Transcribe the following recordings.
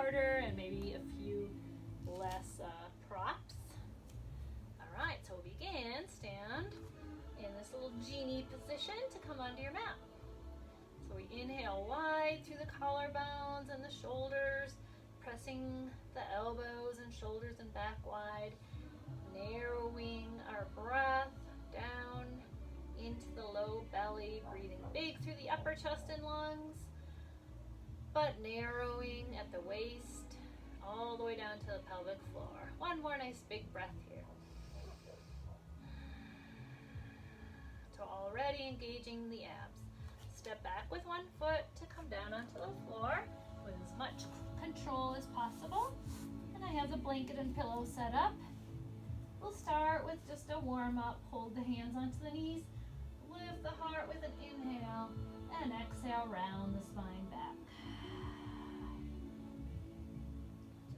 harder and maybe a few less props. All right, so we'll begin. Stand in this little genie position to come onto your mat. So we inhale wide through the collarbones and the shoulders, pressing the elbows and shoulders and back wide, narrowing our breath down into the low belly, breathing big through the upper chest and lungs, but narrowing at the waist all the way down to the pelvic floor. One more nice big breath here. So already engaging the abs. Step back with one foot to come down onto the floor with as much control as possible. And I have the blanket and pillow set up. We'll start with just a warm up. Hold the hands onto the knees. Lift the heart with an inhale and exhale, round the spine back.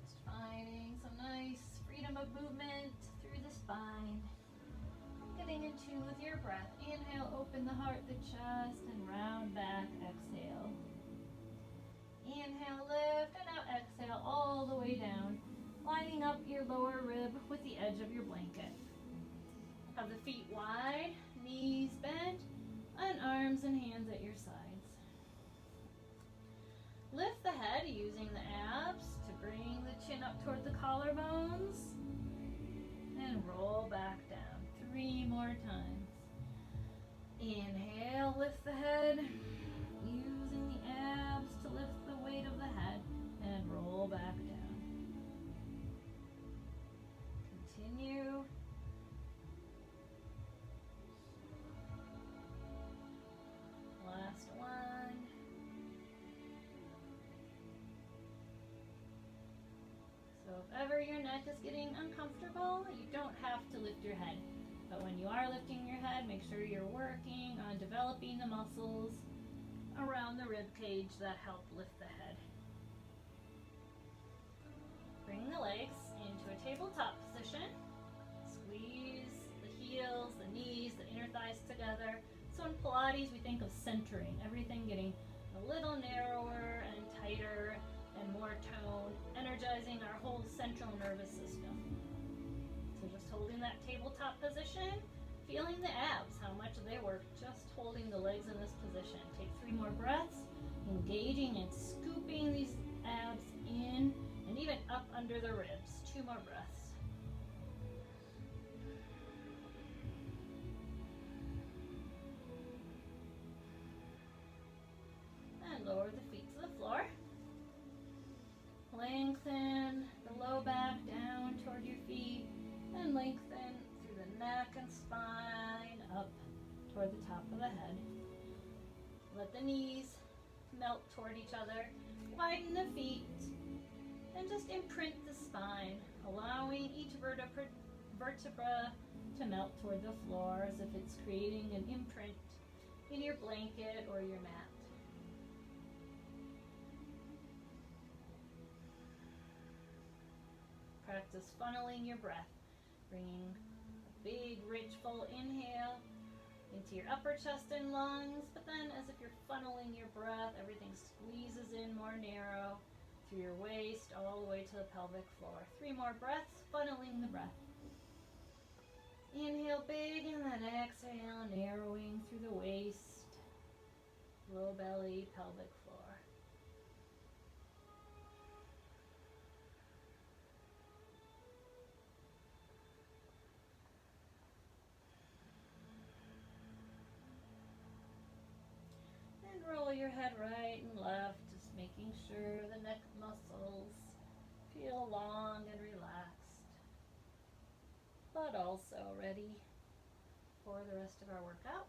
Just finding some nice freedom of movement through the spine. Getting in tune with your breath. Inhale, open the heart, the chest, and round back, exhale. Inhale, lift, and now exhale all the way down, lining up your lower rib with the edge of your blanket. Have the feet wide, knees bent, and arms and hands at your sides. Lift the head using the abs to bring the chin up toward the collarbones, and roll back down. 3 more times. Inhale, lift the head, using the abs to lift the weight of the head, and roll back down. Continue. Last one. So if ever your neck is getting uncomfortable, you don't have to lift your head. But when you are lifting your head, make sure you're working on developing the muscles around the rib cage that help lift the head. Bring the legs into a tabletop position. Squeeze the heels, the knees, the inner thighs together. So in Pilates, we think of centering, everything getting a little narrower and tighter and more toned, energizing our whole central nervous system. So just holding that tabletop position, feeling the abs, how much they work just holding the legs in this position. Take 3 more breaths, engaging and scooping these abs in and even up under the ribs. 2 more breaths. And lower the feet to the floor. Lengthen the low back down toward your feet. And lengthen through the neck and spine up toward the top of the head. Let the knees melt toward each other. Widen the feet and just imprint the spine, allowing each vertebra to melt toward the floor as if it's creating an imprint in your blanket or your mat. Practice funneling your breath. Bringing a big, rich, full inhale into your upper chest and lungs, but then as if you're funneling your breath, everything squeezes in more narrow through your waist all the way to the pelvic floor. 3 more breaths, funneling the breath. Inhale big and then exhale, narrowing through the waist, low belly, pelvic floor. And roll your head right and left, just making sure the neck muscles feel long and relaxed, but also ready for the rest of our workout.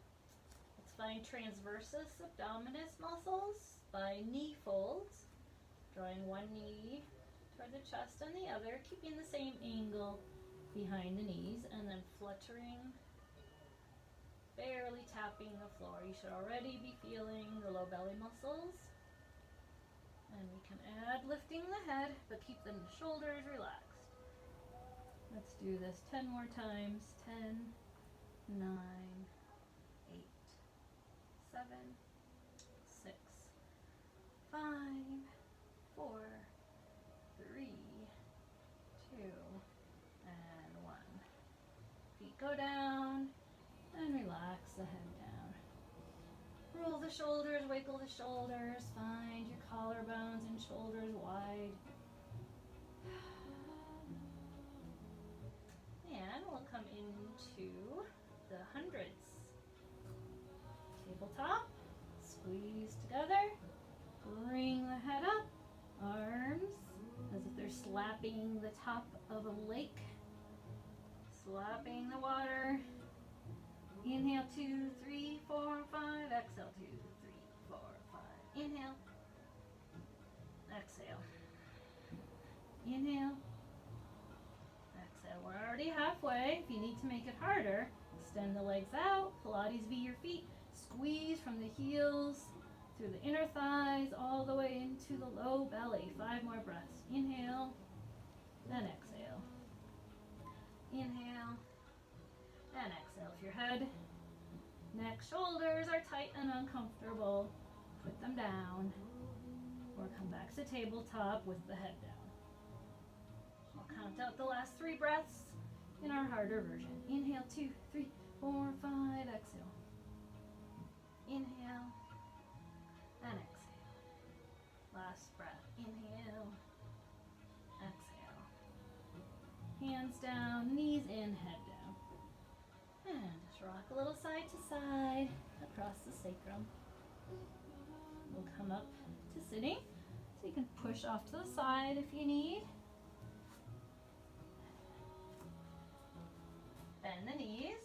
Let's find transversus abdominis muscles by knee folds, drawing one knee toward the chest and the other, keeping the same angle behind the knees, and then fluttering, barely tapping the floor. You should already be feeling the low belly muscles. And we can add lifting the head, but keep the shoulders relaxed. Let's do this 10 more times. 10, 9, 8, 7, 6, 5, 4, go down, and relax the head down. Roll the shoulders, wiggle the shoulders, find your collarbones and shoulders wide. And we'll come into the hundreds. Tabletop, squeeze together, bring the head up, arms as if they're slapping the top of a lake, slapping the water. Inhale, 2, 3, 4, 5, exhale, 2, 3, 4, 5. Inhale, exhale, inhale, exhale. We're already halfway. If you need to make it harder, extend the legs out, Pilates V your feet, squeeze from the heels through the inner thighs all the way into the low belly. 5 more breaths. Inhale, then exhale. Inhale, and exhale. If your head, neck, shoulders are tight and uncomfortable, put them down or come back to tabletop with the head down. I'll count out the last 3 breaths in our harder version. Inhale, 2, 3, 4, 5, exhale. Inhale and exhale. Last breath. Inhale, exhale. Hands down, knees in, head down. And just rock a little side to side across the sacrum. We'll come up to sitting, so you can push off to the side if you need. Bend the knees,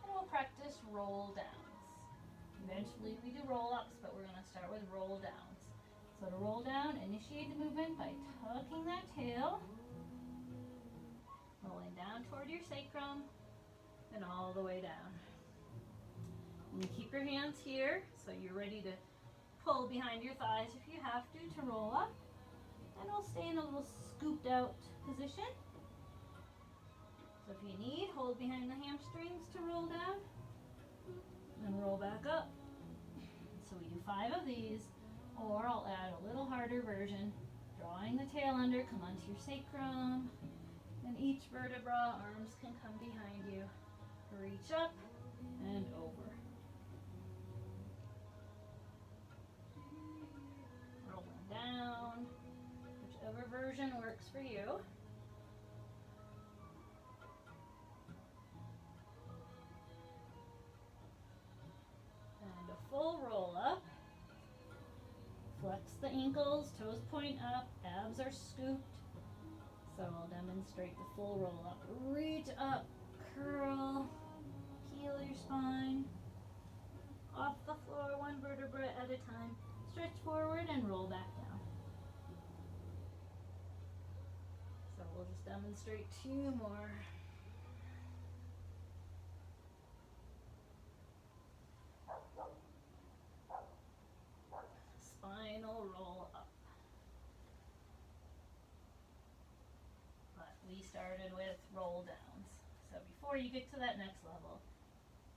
and we'll practice roll downs. Eventually we do roll ups, but we're going to start with roll downs. So to roll down, initiate the movement by tucking that tail, rolling down toward your sacrum, and all the way down. And you keep your hands here, so you're ready to pull behind your thighs if you have to roll up. And we'll stay in a little scooped out position. So if you need, hold behind the hamstrings to roll down, and roll back up. So we do 5 of these, or I'll add a little harder version, drawing the tail under, come onto your sacrum, and each vertebra, arms can come behind you. Reach up and over. Rolling down, whichever version works for you. And a full roll up. Flex the ankles, toes point up, abs are scooped. So I'll demonstrate the full roll up. Reach up, curl, heel your spine, off the floor, 1 vertebra at a time. Stretch forward and roll back down. So we'll just demonstrate 2 more. Spinal roll up. But we started with roll downs. So before you get to that next level,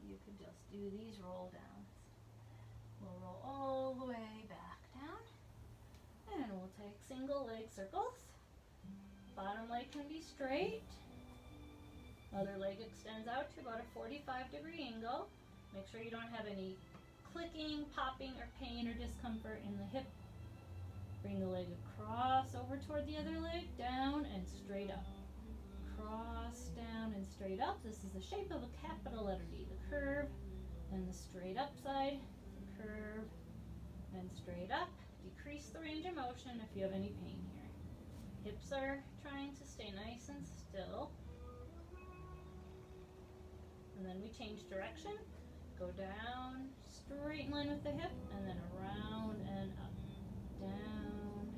you could just do these roll downs. We'll roll all the way back down, and we'll take single leg circles. Bottom leg can be straight. Other leg extends out to about a 45-degree angle. Make sure you don't have any clicking, popping, or pain or discomfort in the hip. Bring the leg across over toward the other leg, down and straight up. Cross, down, and straight up. This is the shape of a capital letter D. The curve and the straight up side. The curve and straight up. Decrease the range of motion if you have any pain here. Hips are trying to stay nice and still. And then we change direction. Go down, straight in line with the hip, and then around and up. Down,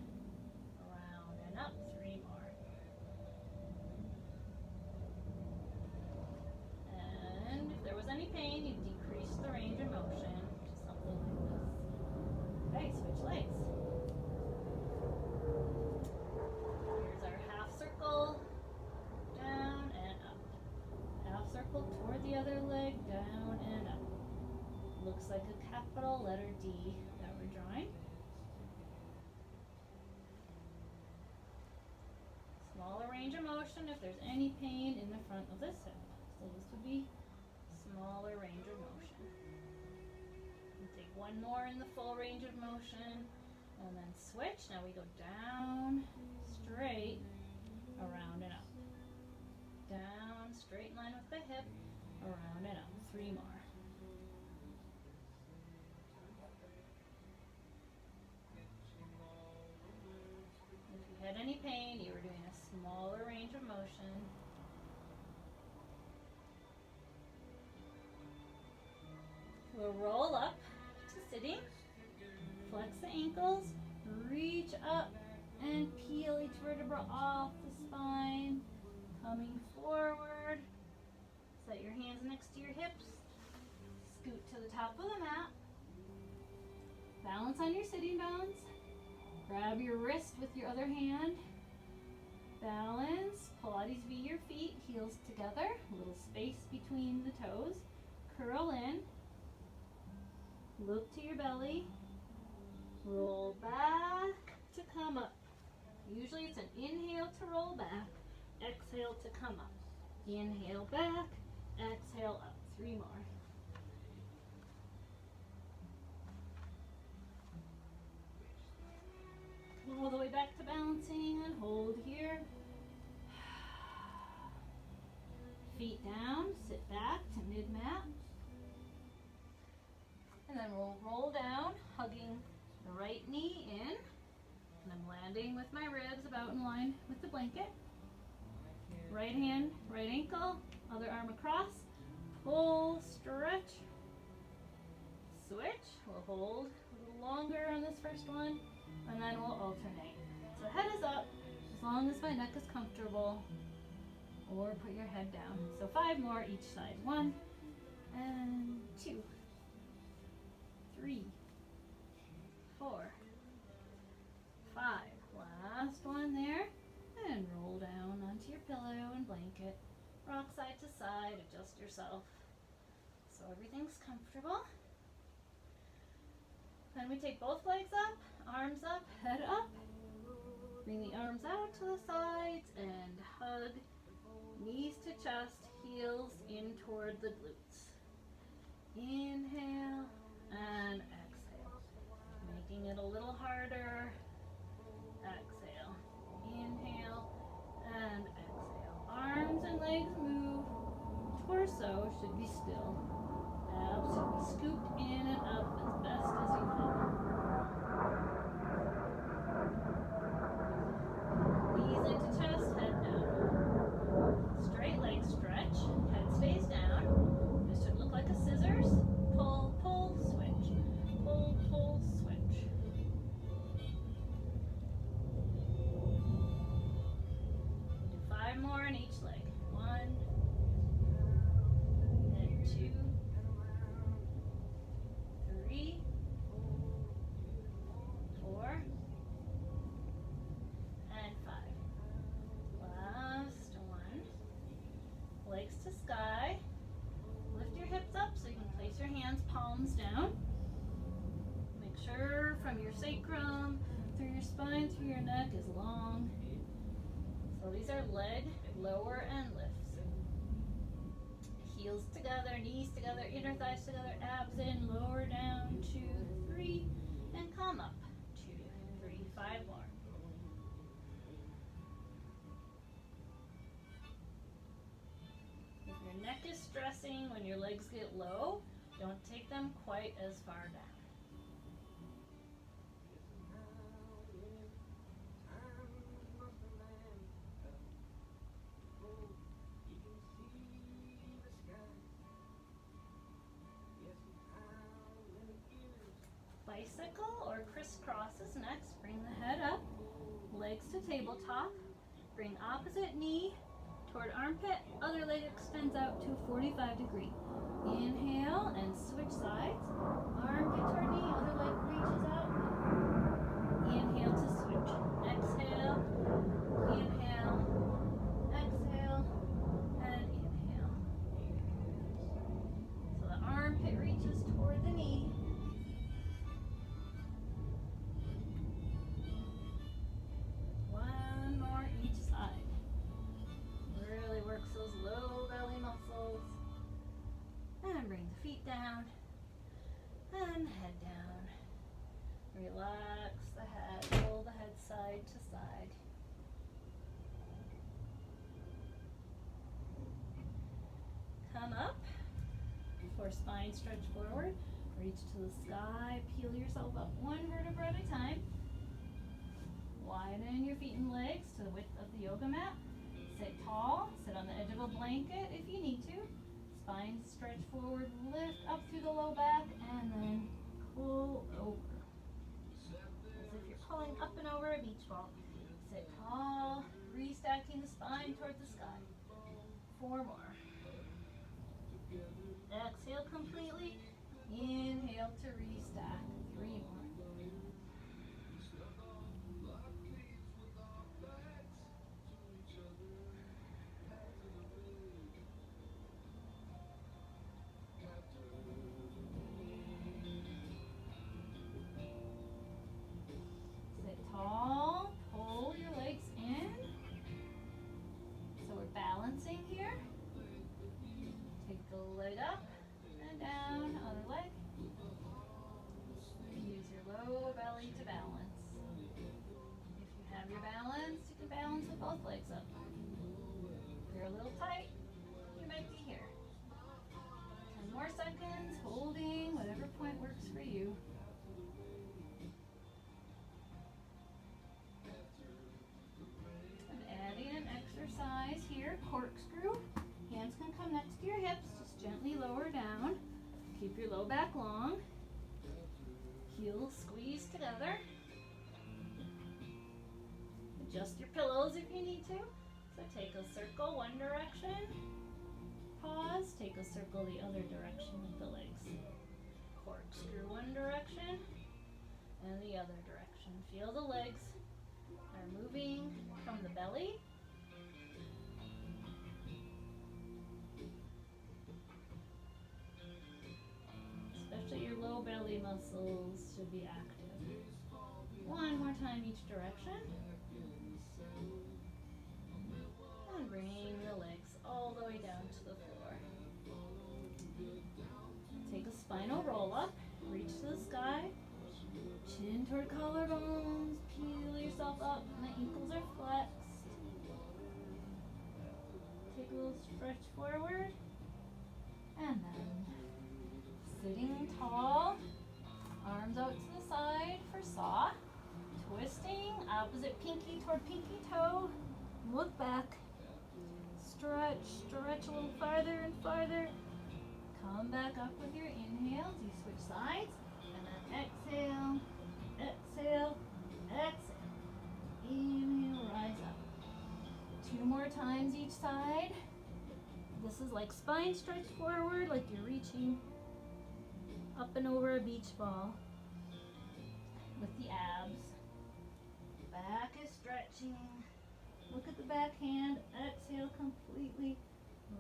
around and up. 3 more. And if there was any pain, you decrease the range of motion to something like this. Okay, switch legs. Here's our half circle, down and up. Half circle toward the other leg, down and up. Looks like a capital letter D that we're drawing. Smaller range of motion if there's any pain in the front of this hip. So So this would be smaller range of motion. And take one more in the full range of motion, and then switch. Now we go down, straight, around and up. Down, straight line with the hip, around and up. 3 more. If you had any pain, you were doing a smaller range of motion. We'll roll up to sitting, flex the ankles, reach up and peel each vertebra off the spine, coming forward. Set your hands next to your hips, scoot to the top of the mat, balance on your sitting bones, grab your wrist with your other hand, balance, Pilates V your feet, heels together, a little space between the toes, curl in, look to your belly, roll back to come up. Usually it's an inhale to roll back, exhale to come up. Inhale back, exhale up. 3 more. All the way back to balancing and hold here. Feet down, sit back to mid-mat. And then we'll roll down, hugging the right knee in. And I'm landing with my ribs about in line with the blanket. Right hand, right ankle, other arm across. Pull, stretch, switch. We'll hold a little longer on this first one, and then we'll alternate. So head is up, as long as my neck is comfortable, or put your head down. So 5 more each side. 1 and 2, 3, 4, 5. Last one there. And roll down onto your pillow and blanket. Rock side to side, adjust yourself so everything's comfortable. Then we take both legs up, arms up, head up. Bring the arms out to the sides and hug. Knees to chest, heels in toward the glutes. Inhale and exhale. Making it a little harder. Exhale. Inhale and exhale. Arms and legs move. Torso should be still. Abs should be scooped in and up as best as you can. Knees into chest, head down. Straight leg stretch, head stays down. This should look like a scissors. Pull, pull, switch. Pull, pull, switch. Do 5 more in each leg. 1 and 2, 3, 4, and 5. Last one. Legs to sky. Lift your hips up so you can place your hands palms down. Make sure from your sacrum through your spine, through your neck is long. So these are leg, lower, and lifts. Heels together, knees together, inner thighs together, abs in, lower down, 2, 3, and come up. 2, 3, 5 more. If your neck is stressing when your legs get low, don't take them quite as far down. Bicycle or crisscross is next. Bring the head up, legs to tabletop. Bring opposite knee toward armpit, other leg extends out to 45 degree. Inhale and switch sides. Armpit toward knee, other leg reaches out. Inhale to switch. Exhale, inhale, exhale, and inhale. So the armpit reaches toward the knee. One more each side. Really works those low belly muscles. And bring the feet down and head down. Relax the head, roll the head side to side. Come up for spine stretch forward. Reach to the sky, peel yourself up one vertebra at a time. Widen your feet and legs to the width of the yoga mat. Sit tall, sit on the edge of a blanket if you need to. Spine stretch forward, lift up through the low back, and then pull over. As if you're pulling up and over a beach ball. Sit tall, restacking the spine toward the sky. 4 more. Exhale completely. Inhale to restack. 3 more. Sit tall, pull your legs in. So we're balancing here. Take the leg up and down, other leg. Use your lower belly to balance. If you have your balance, you can balance with both legs up. If you're a little tight, you might be here. 10 more seconds, holding whatever point works for you. And adding an exercise here, corkscrew. Hands can come next to your hips, just gently lower down. Keep your low back long. Heels squeeze together. Adjust your pillows if you need to. So take a circle one direction. Pause, take a circle the other direction with the legs. Corkscrew one direction and the other direction. Feel the legs are moving from the belly. Especially your low belly muscles should be active. 1 more time each direction. And bring the legs all the way down to the floor. Take a spinal roll up. Reach to the sky. Chin toward collarbones. Peel yourself up. And the ankles are flexed. Take a little stretch forward. And then sitting tall. Arms out to the side for saw. Twisting. Opposite pinky toward pinky toe. Look back. Stretch, stretch a little farther and farther. Come back up with your inhales. You switch sides. And then exhale, exhale, exhale. Inhale, rise up. 2 more times each side. This is like spine stretch forward, like you're reaching up and over a beach ball with the abs. Back is stretching. Look at the back hand. Exhale completely.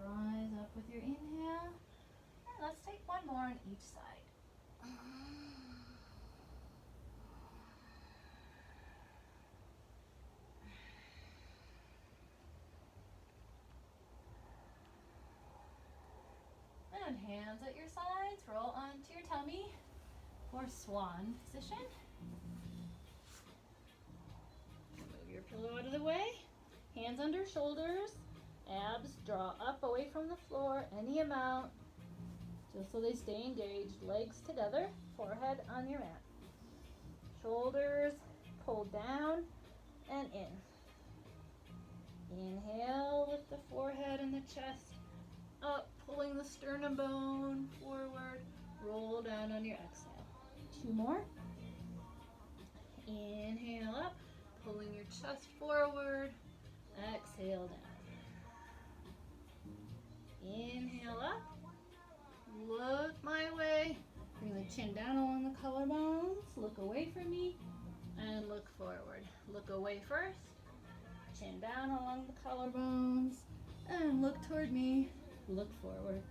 Rise up with your inhale. And let's take 1 more on each side. And hands at your sides. Roll onto your tummy for swan position. Move your pillow out of the way. Hands under shoulders, abs draw up away from the floor any amount, just so they stay engaged. Legs together, forehead on your mat. Shoulders pull down and in. Inhale, lift the forehead and the chest up, pulling the sternum bone forward. Roll down on your exhale. 2 more. Inhale up, pulling your chest forward. Exhale down. Inhale up. Look my way. Bring the chin down along the collarbones. Look away from me and look forward. Look away first. Chin down along the collarbones and look toward me. Look forward.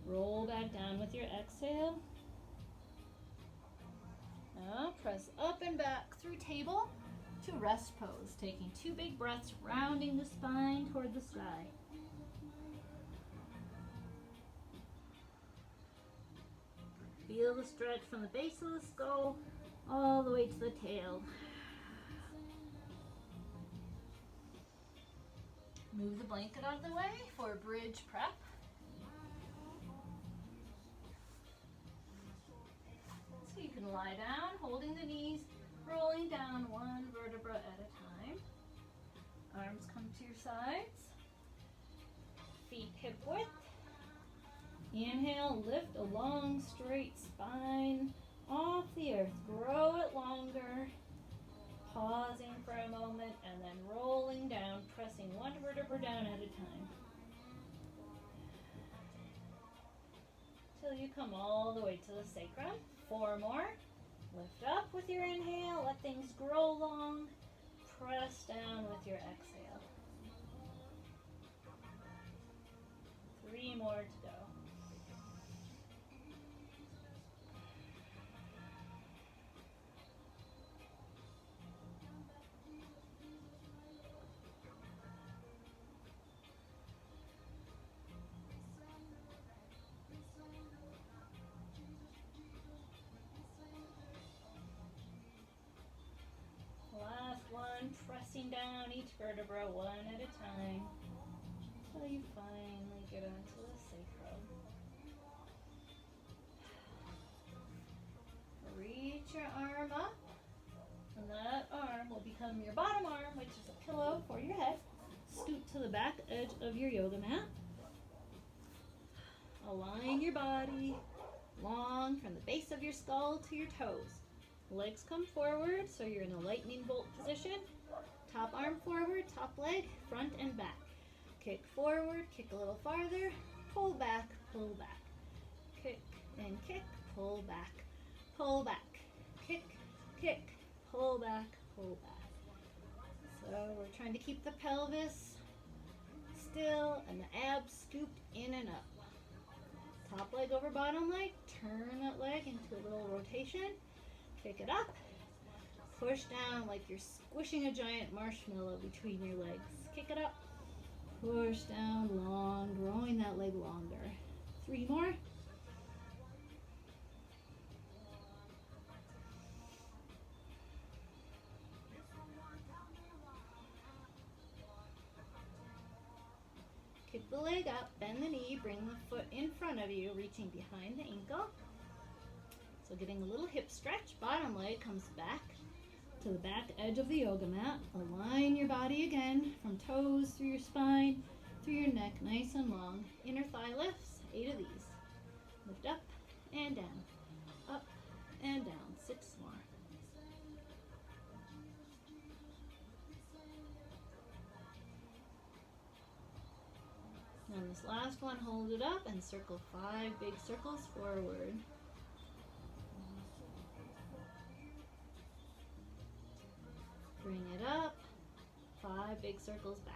Roll back down with your exhale. Now press up and back through table to rest pose, taking 2 big breaths, rounding the spine toward the sky. Feel the stretch from the base of the skull all the way to the tail. Move the blanket out of the way for a bridge prep. So you can lie down, holding the knees, rolling down one vertebra at a time. Arms come to your sides. Feet hip width. Inhale, lift a long straight spine off the earth. Grow it longer. Pausing for a moment and then rolling down, pressing one vertebra down at a time. Till you come all the way to the sacrum. 4 more. Lift up with your inhale, let things grow long. Press down with your exhale. 3 more to go. Last one, pressing down each vertebra one at a time until you finally get onto the sacrum. Reach your arm up, and that arm will become your bottom arm, which is a pillow for your head. Scoot to the back edge of your yoga mat. Align your body long from the base of your skull to your toes. Legs come forward, so you're in a lightning bolt position. Top arm forward, top leg, front and back. Kick forward, kick a little farther, pull back, kick and kick, pull back, kick, kick, pull back, pull back. So we're trying to keep the pelvis still and the abs scooped in and up. Top leg over bottom leg, turn that leg into a little rotation. Kick it up, push down like you're squishing a giant marshmallow between your legs. Kick it up, push down long, growing that leg longer. 3 more. Kick the leg up, bend the knee, bring the foot in front of you, reaching behind the ankle. So getting a little hip stretch, bottom leg comes back to the back edge of the yoga mat. Align your body again from toes through your spine, through your neck, nice and long. Inner thigh lifts, 8 of these. Lift up and down, up and down, 6 more. On this last one, hold it up and circle 5 big circles forward. Bring it up, 5 big circles back.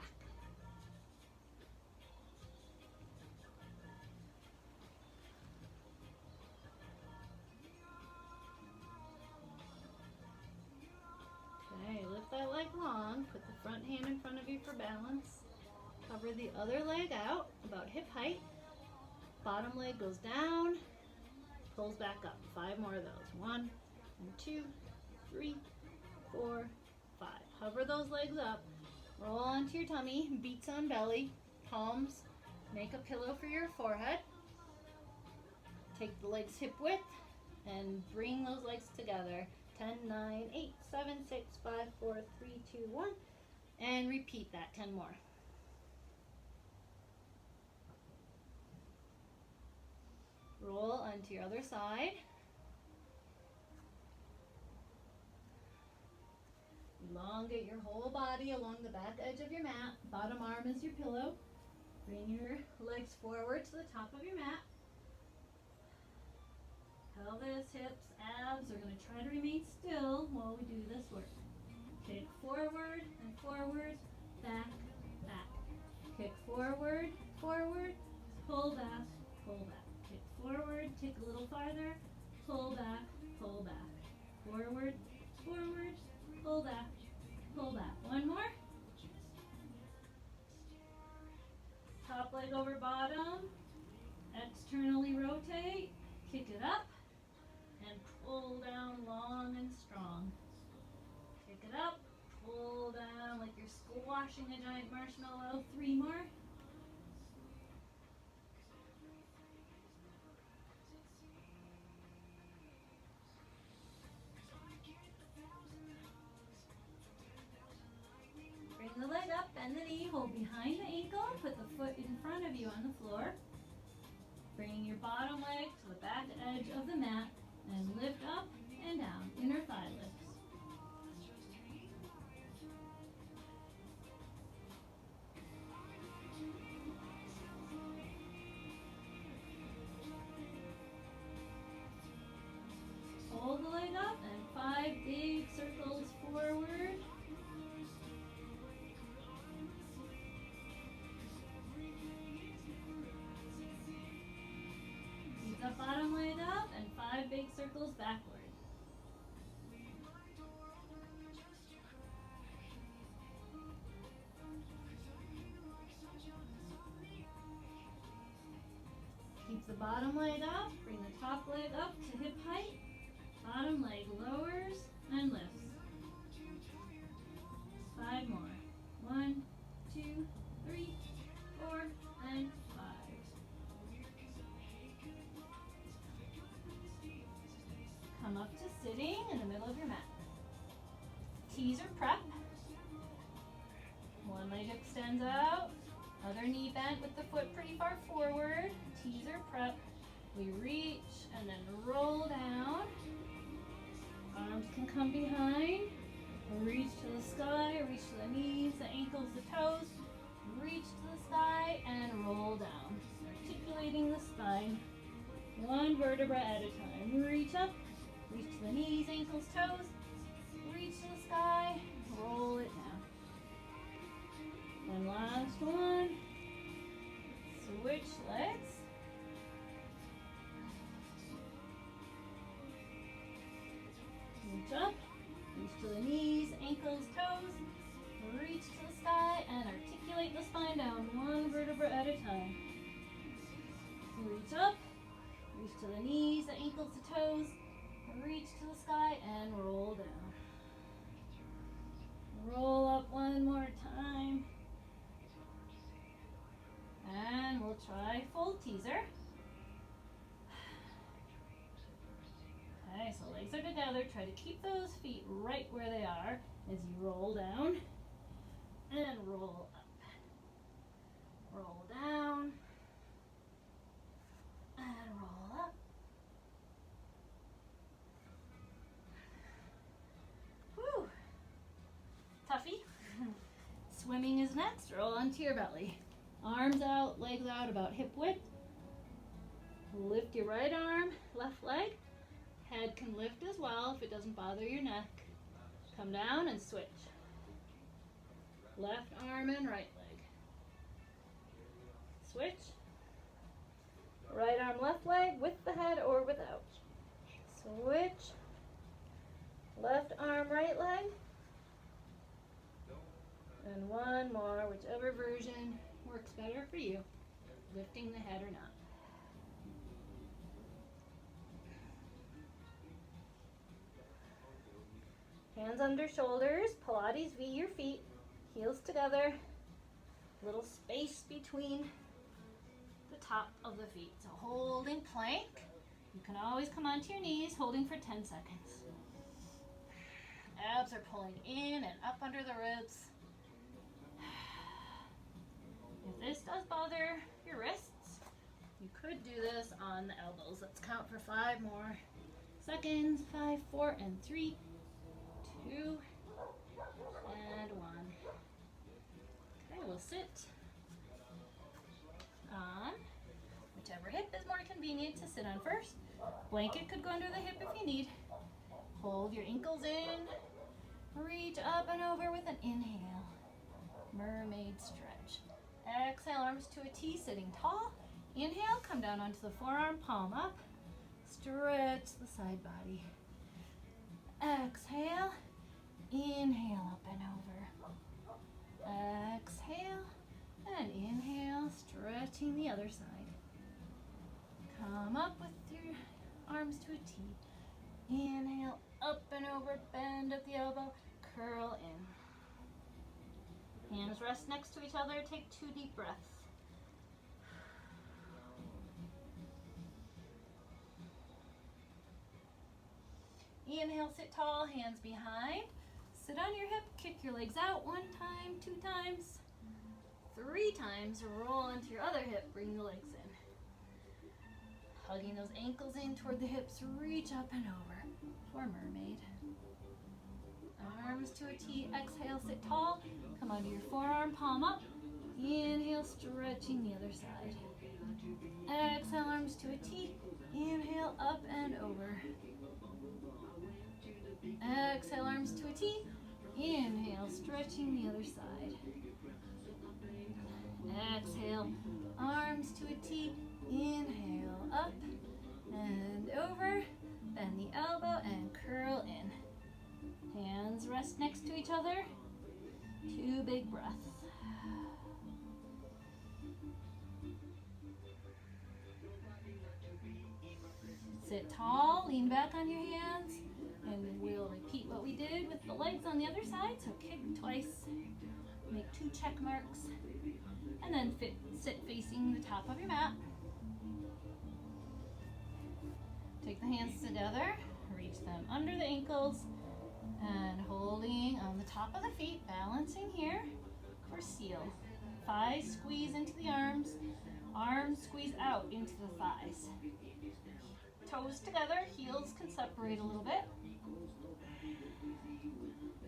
Okay, lift that leg long, put the front hand in front of you for balance. Cover the other leg out, about hip height. Bottom leg goes down, pulls back up. 5 more of those. 1 and 2, 3, 4, 5. Hover those legs up, roll onto your tummy, beats on belly, palms, make a pillow for your forehead. Take the legs hip width and bring those legs together. 10, 9, 8, 7, 6, 5, 4, 3, 2, 1. And repeat that 10 more. Roll onto your other side. Elongate your whole body along the back edge of your mat. Bottom arm is your pillow. Bring your legs forward to the top of your mat. Pelvis, hips, abs are going to try to remain still while we do this work. Kick forward and forward, back, back. Kick forward, forward, pull back, pull back. Kick forward, kick a little farther, pull back, pull back. Forward, forward, pull back, pull back. 1 more. Top leg over bottom, externally rotate, kick it up, pull down long and strong. Pick it up, pull down like you're squashing a giant marshmallow. 3 more. Bring the leg up, bend the knee, hold behind the ankle, put the foot in front of you on the floor. Bring your bottom leg to the back edge of the mat and lift up and down, inner thigh lifts. Hold the leg up and 5 big circles forward. Keep the bottom leg up and 5 big circles backward. Keep the bottom leg up, bring the top leg up to hip height. Bottom leg lowers and lifts. 5 more. 1, 2, 3, 4, and 5. Come up to sitting in the middle of your mat. Teaser prep. One leg extends out, other knee bent with the foot pretty far forward. Teaser prep. We reach and then roll down. Arms can come behind. Reach to the sky, reach to the knees, the ankles, the toes. Reach to the sky and roll down. Articulating the spine. 1 vertebra at a time. Reach up, reach to the knees, ankles, toes. Reach to the sky, roll it down. And last one. Switch legs. Reach up, reach to the knees, ankles, toes, reach to the sky and articulate the spine down 1 vertebra at a time. Reach up, reach to the knees, the ankles, the toes, reach to the sky and roll down. Roll up 1 more time. And we'll try full teaser. Okay, so legs are together. Try to keep those feet right where they are as you roll down and roll up. Roll down and roll up. Whew. Toughie. Swimming is next. Roll onto your belly. Arms out, legs out about hip width. Lift your right arm, left leg. Head can lift as well if it doesn't bother your neck. Come down and switch. Left arm and right leg. Switch. Right arm, left leg with the head or without. Switch. Left arm, right leg. And 1 more, whichever version works better for you. Lifting the head or not. Hands under shoulders, Pilates V your feet, heels together, little space between the top of the feet. So holding plank, you can always come onto your knees, holding for 10 seconds. Abs are pulling in and up under the ribs. If this does bother your wrists, you could do this on the elbows. Let's count for 5 more seconds. 5, 4, and 3, 2, and 1. Okay, we'll sit on whichever hip is more convenient to sit on first. Blanket could go under the hip if you need. Hold your ankles in. Reach up and over with an inhale. Mermaid stretch. Exhale, arms to a T, sitting tall. Inhale, come down onto the forearm, palm up. Stretch the side body. Exhale. Inhale, up and over. Exhale, and inhale, stretching the other side. Come up with your arms to a T. Inhale, up and over, bend at the elbow, curl in. Hands rest next to each other, take 2 deep breaths. Inhale, sit tall, hands behind. Sit on your hip, kick your legs out 1 time, 2 times, 3 times. Roll onto your other hip, bring the legs in. Hugging those ankles in toward the hips, reach up and over for mermaid. Arms to a T, exhale, sit tall. Come onto your forearm, palm up. Inhale, stretching the other side. Exhale, arms to a T. Inhale, up and over. Exhale, arms to a T. Inhale, stretching the other side. Exhale, arms to a T. Inhale, up and over. Bend the elbow and curl in. Hands rest next to each other. 2 big breaths. Sit tall, lean back on your hands, and we'll repeat what we did with the legs on the other side. So kick twice, make 2 check marks, and then sit facing the top of your mat. Take the hands together, reach them under the ankles, and holding on the top of the feet, balancing here for seal. Thighs squeeze into the arms squeeze out into the thighs. Toes together, heels can separate a little bit.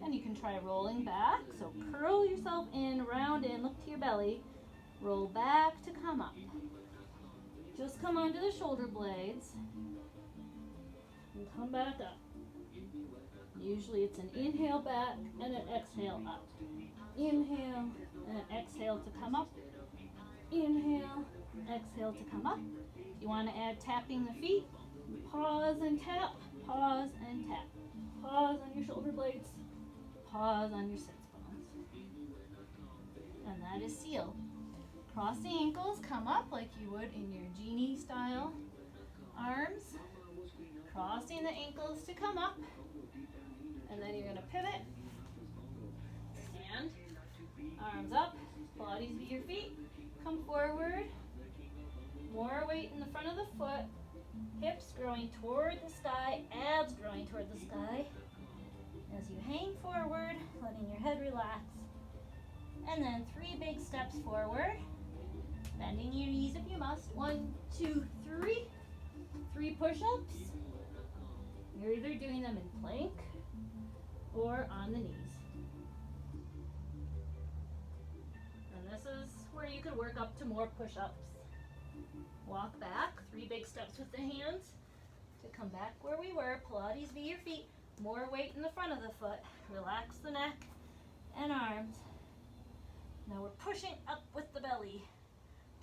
And you can try rolling back, so curl yourself in, round in, look to your belly, roll back to come up. Just come onto the shoulder blades and come back up. Usually it's an inhale back and an exhale up. Inhale and an exhale to come up. Inhale, exhale to come up. If you want to add tapping the feet, pause and tap, pause and tap. Pause on your shoulder blades, pause on your sits bones. And that is seal. Cross the ankles, come up like you would in your genie style arms. Crossing the ankles to come up. And then you're going to pivot. And arms up, Pilates be your feet. Come forward. More weight in the front of the foot. Hips growing toward the sky, abs growing toward the sky. As you hang forward, letting your head relax. And then 3 big steps forward. Bending your knees if you must. 1, 2, 3. 3 push-ups. You're either doing them in plank or on the knees. And this is where you could work up to more push-ups. Walk back, 3 big steps with the hands to come back where we were. Pilates be your feet. More weight in the front of the foot. Relax the neck and arms. Now we're pushing up with the belly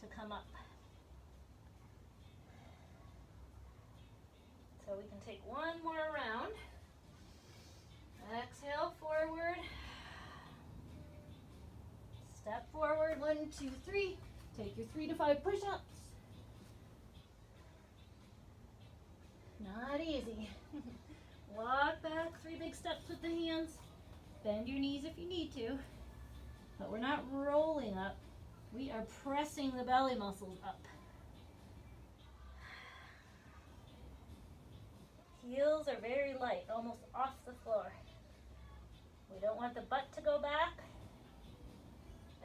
to come up. So we can take 1 more round. Exhale forward. Step forward, 1, 2, 3. Take your 3 to 5 push-ups. Not easy. Walk back, 3 big steps with the hands. Bend your knees if you need to. But we're not rolling up. We are pressing the belly muscles up. Heels are very light, almost off the floor. We don't want the butt to go back.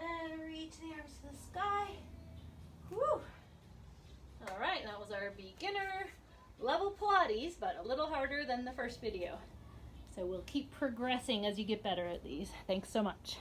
And reach the arms to the sky. Whew. All right, that was our beginner level Pilates, but a little harder than the first video. So we'll keep progressing as you get better at these. Thanks so much.